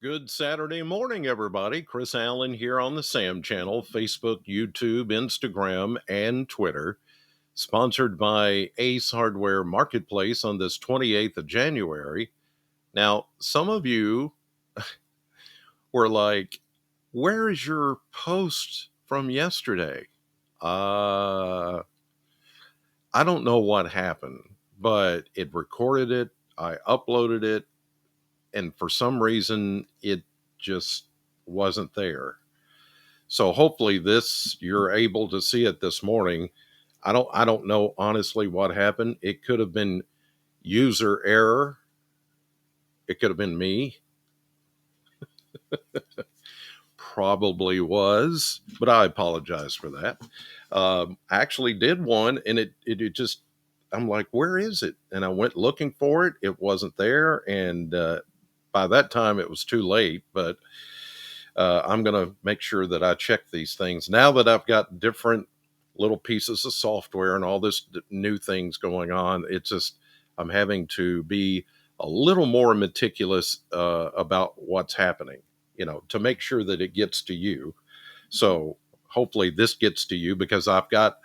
Good Saturday morning, everybody. Chris Allen here on the Sam channel, Facebook, YouTube, Instagram, and Twitter. Sponsored by Ace Hardware Marketplace on this 28th of January. Now, some of you were like, where is your post from yesterday? I don't know what happened, but it recorded it. I uploaded it. And for some reason, it just wasn't there. So hopefully you're able to see it this morning. I don't know honestly what happened. It could have been user error. It could have been me. Probably was, but I apologize for that. I actually did one and it just, I'm like, where is it? And I went looking for it. It wasn't there. And by that time it was too late, but I'm going to make sure that I check these things now that I've got different little pieces of software and all this new things going on. It's just, I'm having to be a little more meticulous about what's happening, to make sure that it gets to you. So hopefully this gets to you because I've got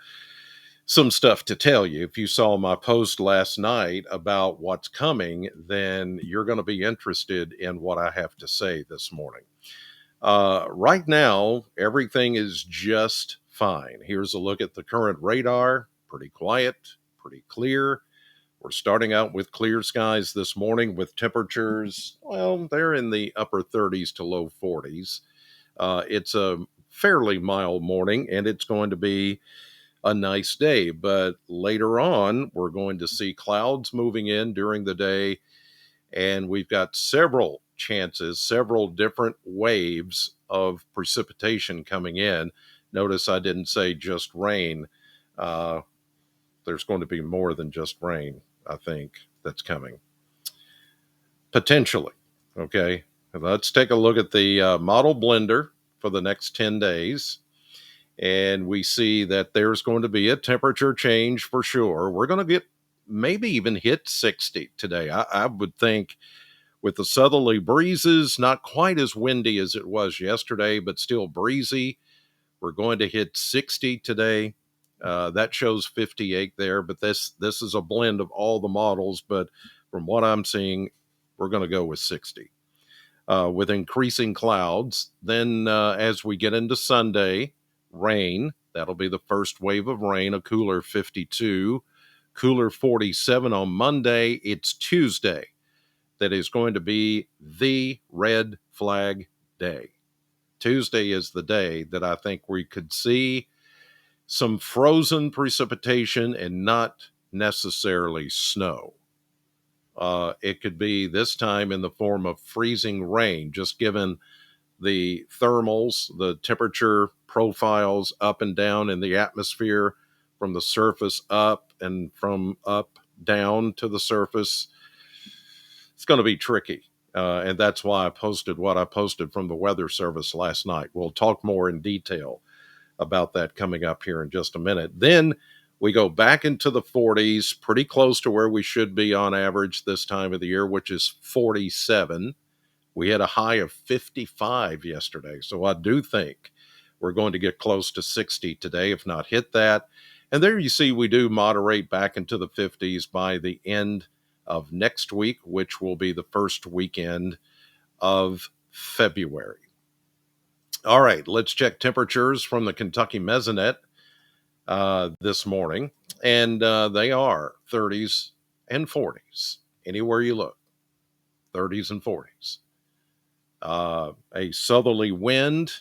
some stuff to tell you. If you saw my post last night about what's coming, then you're going to be interested in what I have to say this morning. Right now, everything is just fine. Here's a look at the current radar. Pretty quiet, pretty clear. We're starting out with clear skies this morning with temperatures, well, they're in the upper 30s to low 40s. It's a fairly mild morning, and it's going to be a nice day. But later on, we're going to see clouds moving in during the day, and we've got several chances, several different waves of precipitation coming in. Notice I didn't say just rain. There's going to be more than just rain, I think, that's coming. Potentially. Okay. Let's take a look at the model blender for the next 10 days. And we see that there's going to be a temperature change for sure. We're going to get maybe even hit 60 today. I would think with the southerly breezes, not quite as windy as it was yesterday, but still breezy. We're going to hit 60 today. That shows 58 there, but this is a blend of all the models. But from what I'm seeing, we're going to go with 60 with increasing clouds. Then as we get into Sunday, rain. That'll be the first wave of rain, a cooler 52, cooler 47 on Monday. It's Tuesday that is going to be the red flag day. Tuesday is the day that I think we could see some frozen precipitation and not necessarily snow. It could be this time in the form of freezing rain, just given the thermals, the temperature profiles up and down in the atmosphere from the surface up and from up down to the surface. It's going to be tricky. And that's why I posted what I posted from the Weather Service last night. We'll talk more in detail about that coming up here in just a minute. Then we go back into the 40s, pretty close to where we should be on average this time of the year, which is 47. We had a high of 55 yesterday. So I do think we're going to get close to 60 today, if not hit that. And there you see we do moderate back into the 50s by the end of next week, which will be the first weekend of February. All right, let's check temperatures from the Kentucky Mesonet this morning. And they are 30s and 40s. Anywhere you look, 30s and 40s. A southerly wind.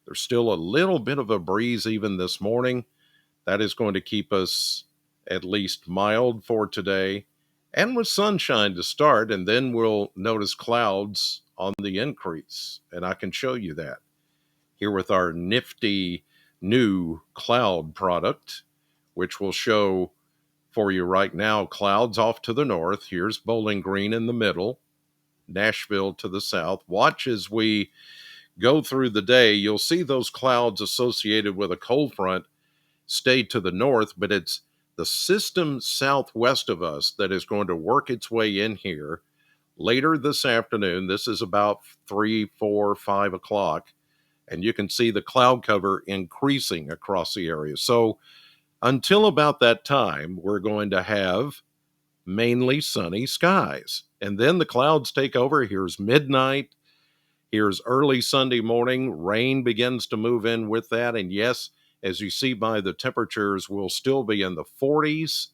There's still a little bit of a breeze even this morning. That is going to keep us at least mild for today and with sunshine to start. And then we'll notice clouds on the increase. And I can show you that here with our nifty new cloud product, which will show for you right now clouds off to the north. Here's Bowling Green in the middle, Nashville to the south. Watch as we go through the day. You'll see those clouds associated with a cold front stay to the north, but it's the system southwest of us that is going to work its way in here, Later this afternoon, this is about 3, 4, 5 o'clock, and you can see the cloud cover increasing across the area. So until about that time, we're going to have mainly sunny skies. And then the clouds take over. Here's midnight. Here's early Sunday morning. Rain begins to move in with that. And yes, as you see by the temperatures, we'll still be in the 40s,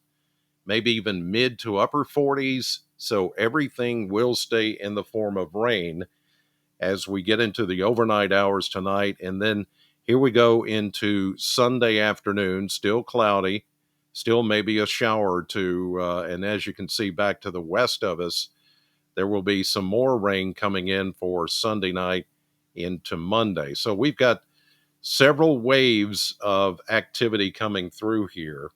maybe even mid to upper 40s. So everything will stay in the form of rain as we get into the overnight hours tonight. And then here we go into Sunday afternoon, still cloudy, still maybe a shower or two. And as you can see back to the west of us, there will be some more rain coming in for Sunday night into Monday. So we've got several waves of activity coming through here,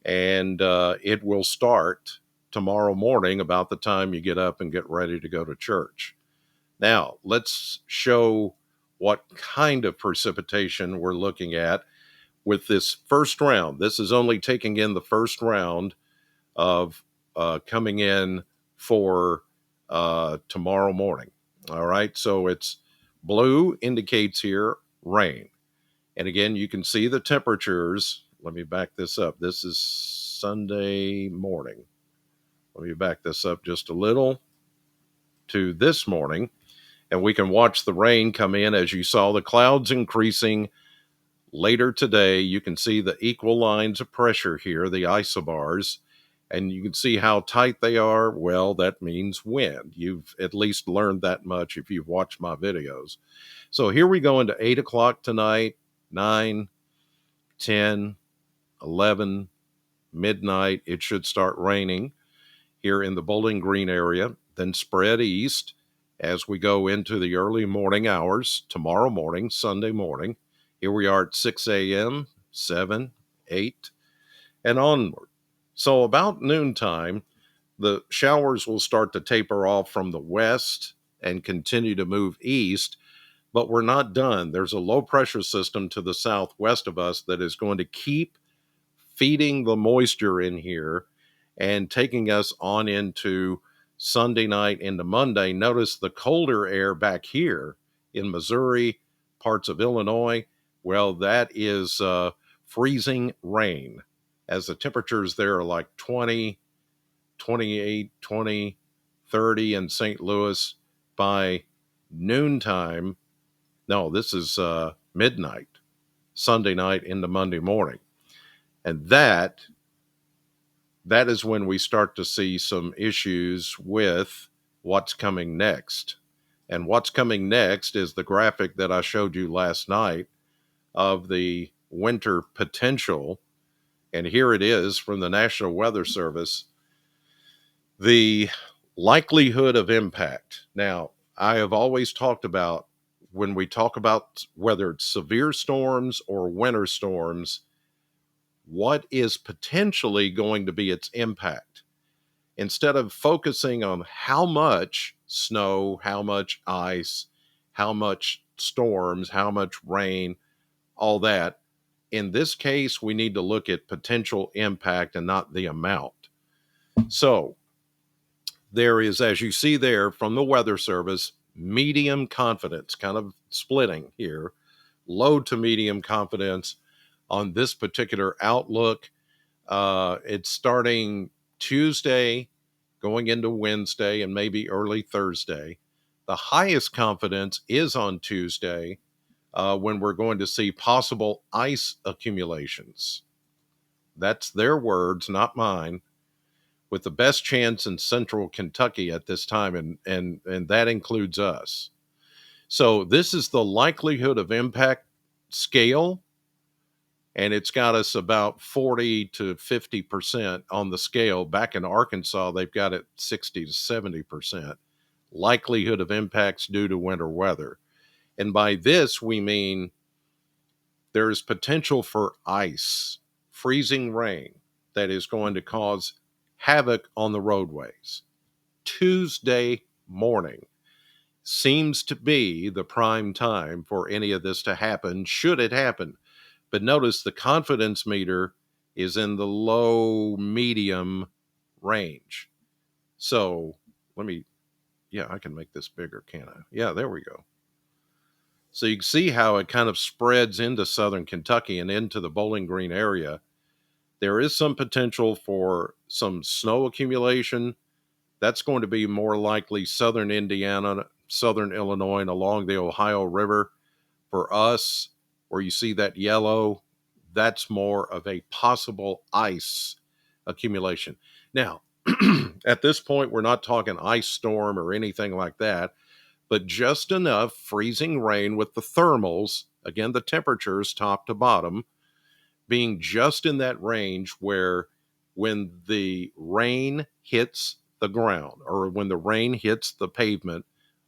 and it will start tomorrow morning about the time you get up and get ready to go to church. Now, let's show what kind of precipitation we're looking at with this first round. This is only taking in the first round of coming in for tomorrow morning. All right, so it's blue indicates here rain. And again, you can see the temperatures. Let me back this up. This is Sunday morning. Let me back this up just a little to this morning. And we can watch the rain come in as you saw the clouds increasing later today. You can see the equal lines of pressure here, the isobars, and you can see how tight they are. Well, that means wind. You've at least learned that much if you've watched my videos. So here we go into 8 o'clock tonight, 9, 10, 11, midnight. It should start raining here in the Bowling Green area, then spread east as we go into the early morning hours tomorrow morning, Sunday morning. Here we are at 6 a.m., 7, 8, and onward. So about noontime, the showers will start to taper off from the west and continue to move east, but we're not done. There's a low pressure system to the southwest of us that is going to keep feeding the moisture in here and taking us on into Sunday night into Monday. Notice the colder air back here in Missouri, parts of Illinois. Well, that is freezing rain, as the temperatures there are like 20, 28, 20, 30 in St. Louis by noontime. No, this is midnight, Sunday night into Monday morning. And that is when we start to see some issues with what's coming next. And what's coming next is the graphic that I showed you last night of the winter potential. And here it is from the National Weather Service. The likelihood of impact. Now, I have always talked about, when we talk about whether it's severe storms or winter storms, what is potentially going to be its impact, instead of focusing on how much snow, how much ice, how much storms, how much rain, all that. In this case, we need to look at potential impact and not the amount. So there is, as you see there from the Weather Service, medium confidence, kind of splitting here, low to medium confidence on this particular outlook. It's starting Tuesday, going into Wednesday, and maybe early Thursday. The highest confidence is on Tuesday, when we're going to see possible ice accumulations. That's their words, not mine. With the best chance in central Kentucky at this time, and that includes us. So this is the likelihood of impact scale, and it's got us about 40 to 50% on the scale. Back in Arkansas, they've got it 60 to 70% likelihood of impacts due to winter weather. And by this, we mean there is potential for ice, freezing rain that is going to cause havoc on the roadways. Tuesday morning seems to be the prime time for any of this to happen, should it happen. But notice the confidence meter is in the low medium range. So let me Yeah, I can make this bigger, can't I? Yeah, there we go. So you can see how it kind of spreads into southern Kentucky and into the Bowling Green area. There is some potential for some snow accumulation. That's going to be more likely southern Indiana, southern Illinois, and along the Ohio River. For us, where you see that yellow, that's more of a possible ice accumulation. Now, at this point, we're not talking ice storm or anything like that, but just enough freezing rain with the thermals, again, the temperatures top to bottom, being just in that range where when the rain hits the ground or when the rain hits the pavement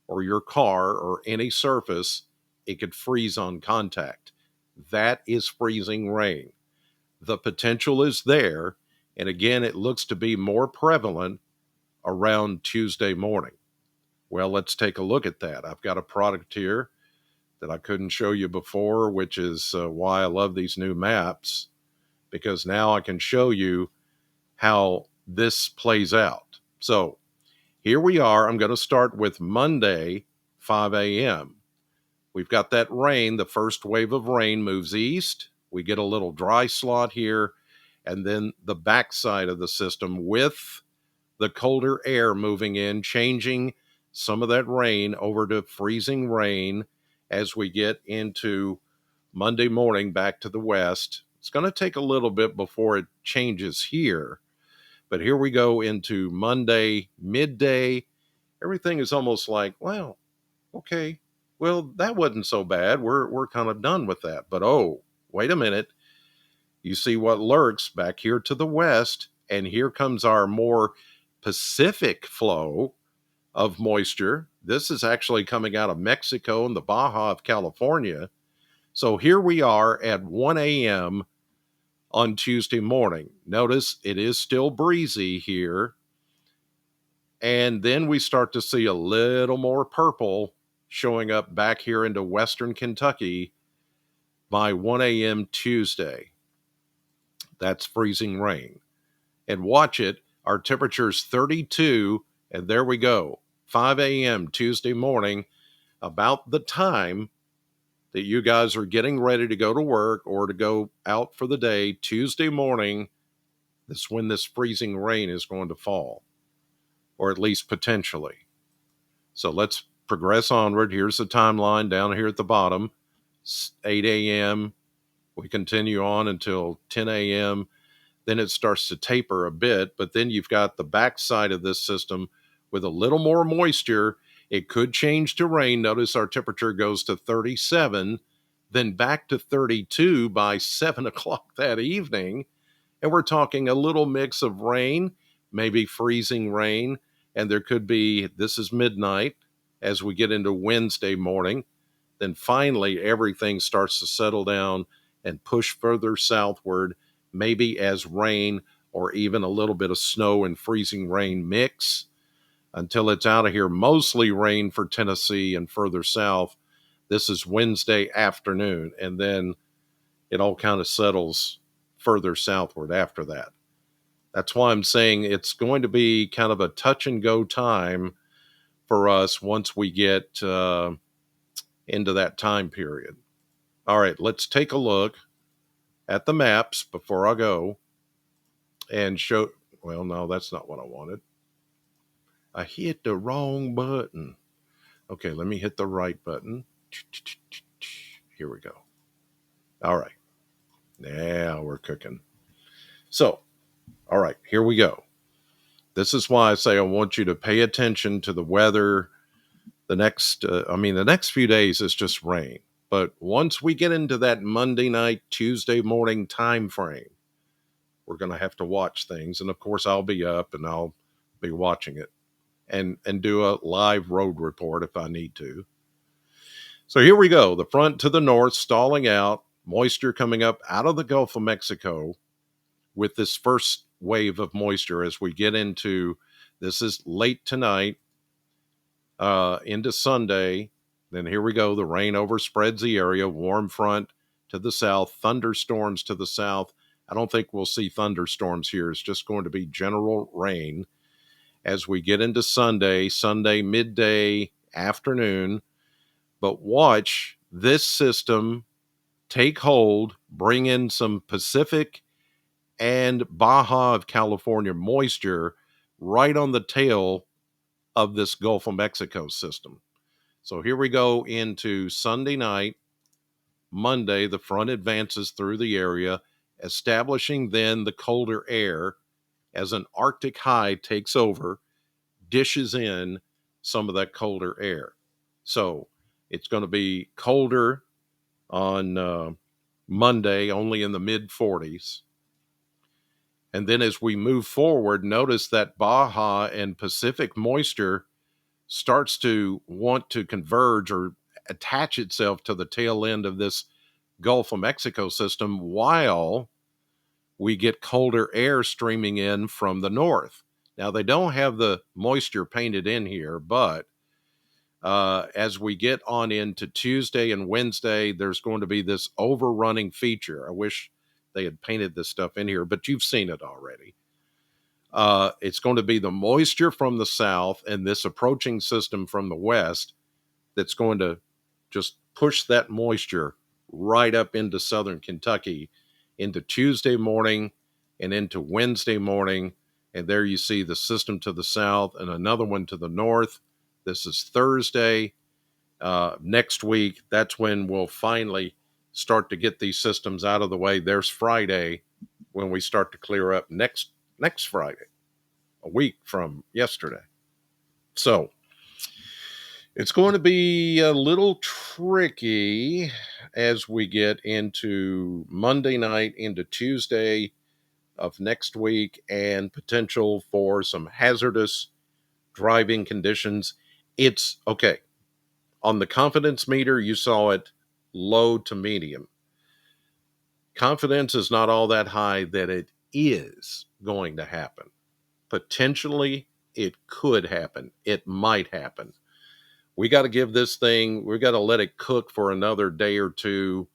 or your car or any surface, it could freeze on contact. That is freezing rain. The potential is there. And again, it looks to be more prevalent around Tuesday morning. Well, let's take a look at that. I've got a product here that I couldn't show you before, which is why I love these new maps, because now I can show you how this plays out. So here we are. I'm going to start with Monday, 5 a.m. We've got that rain. The first wave of rain moves east. We get a little dry slot here, and then the backside of the system with the colder air moving in, changing some of that rain over to freezing rain as we get into Monday morning back to the west. It's going to take a little bit before it changes here, but here we go into Monday midday. Everything is almost like, well, okay, well, that wasn't so bad. We're kind of done with that. But oh, wait a minute. You see what lurks back here to the west, and here comes our more Pacific flow of moisture. This is actually coming out of Mexico and the Baja of California. So here we are at 1 a.m. on Tuesday morning. Notice it is still breezy here. And then we start to see a little more purple showing up back here into western Kentucky by 1 a.m. Tuesday. That's freezing rain. And watch it. Our temperature is 32, and there we go. 5 a.m. Tuesday morning, about the time that you guys are getting ready to go to work or to go out for the day. Tuesday morning, that's when this freezing rain is going to fall, or at least potentially. So let's progress onward. Here's the timeline down here at the bottom. 8 a.m. We continue on until 10 a.m. Then it starts to taper a bit, but then you've got the backside of this system with a little more moisture. It could change to rain. Notice our temperature goes to 37, then back to 32 by 7 o'clock that evening. And we're talking a little mix of rain, maybe freezing rain. And there could be, this is midnight as we get into Wednesday morning. Then finally, everything starts to settle down and push further southward, maybe as rain or even a little bit of snow and freezing rain mix until it's out of here. Mostly rain for Tennessee and further south. This is Wednesday afternoon, and then it all kind of settles further southward after that. That's why I'm saying it's going to be kind of a touch and go time for us once we get into that time period. All right, let's take a look at the maps before I go and show. Well, no, that's not what I wanted. I hit the wrong button. Okay, let me hit the right button. Here we go. All right. Now we're cooking. So, all right, here we go. This is why I say I want you to pay attention to the weather. The next few days is just rain. But once we get into that Monday night, Tuesday morning time frame, we're going to have to watch things. And of course, I'll be up and I'll be watching it and do a live road report if I need to. So here we go. The front to the north stalling out, moisture coming up out of the Gulf of Mexico with this first wave of moisture as we get into, this is late tonight, into Sunday. Then here we go. The rain overspreads the area, warm front to the south, thunderstorms to the south. I don't think we'll see thunderstorms here. It's just going to be general rain. as we get into Sunday midday, afternoon. But watch this system take hold, bring in some Pacific and Baja of California moisture right on the tail of this Gulf of Mexico system. So here we go into Sunday night. Monday, the front advances through the area, establishing then the colder air as an Arctic high takes over, dishes in some of that colder air. So it's going to be colder on Monday, only in the mid 40s. And then as we move forward, notice that Baja and Pacific moisture starts to want to converge or attach itself to the tail end of this Gulf of Mexico system while we get colder air streaming in from the north. Now, they don't have the moisture painted in here, but as we get on into Tuesday and Wednesday, there's going to be this overrunning feature. I wish they had painted this stuff in here, but you've seen it already. It's going to be the moisture from the south and this approaching system from the west that's going to just push that moisture right up into southern Kentucky into Tuesday morning and into Wednesday morning. And there you see the system to the south and another one to the north. This is Thursday. Next week, that's when we'll finally start to get these systems out of the way. There's Friday when we start to clear up next Friday, a week from yesterday. So it's going to be a little tricky as we get into Monday night into Tuesday of next week and potential for some hazardous driving conditions. It's okay. On the confidence meter, you saw it low to medium. Confidence is not all that high that it is going to happen. Potentially, it could happen. It might happen. We got to give this thing, we got to let it cook for another day or two,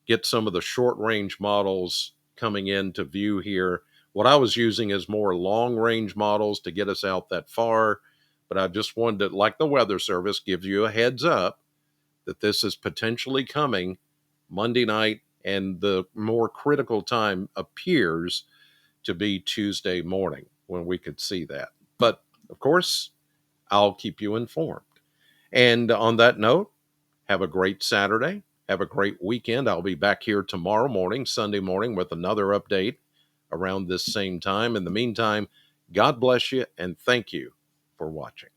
get some of the short range models coming into view here. What I was using is more long range models to get us out that far, but I just wanted to, like the Weather Service, give you a heads up that this is potentially coming Monday night, and the more critical time appears to be Tuesday morning when we could see that. But of course, I'll keep you informed. And on that note, have a great Saturday. Have a great weekend. I'll be back here tomorrow morning, Sunday morning, with another update around this same time. In the meantime, God bless you and thank you for watching.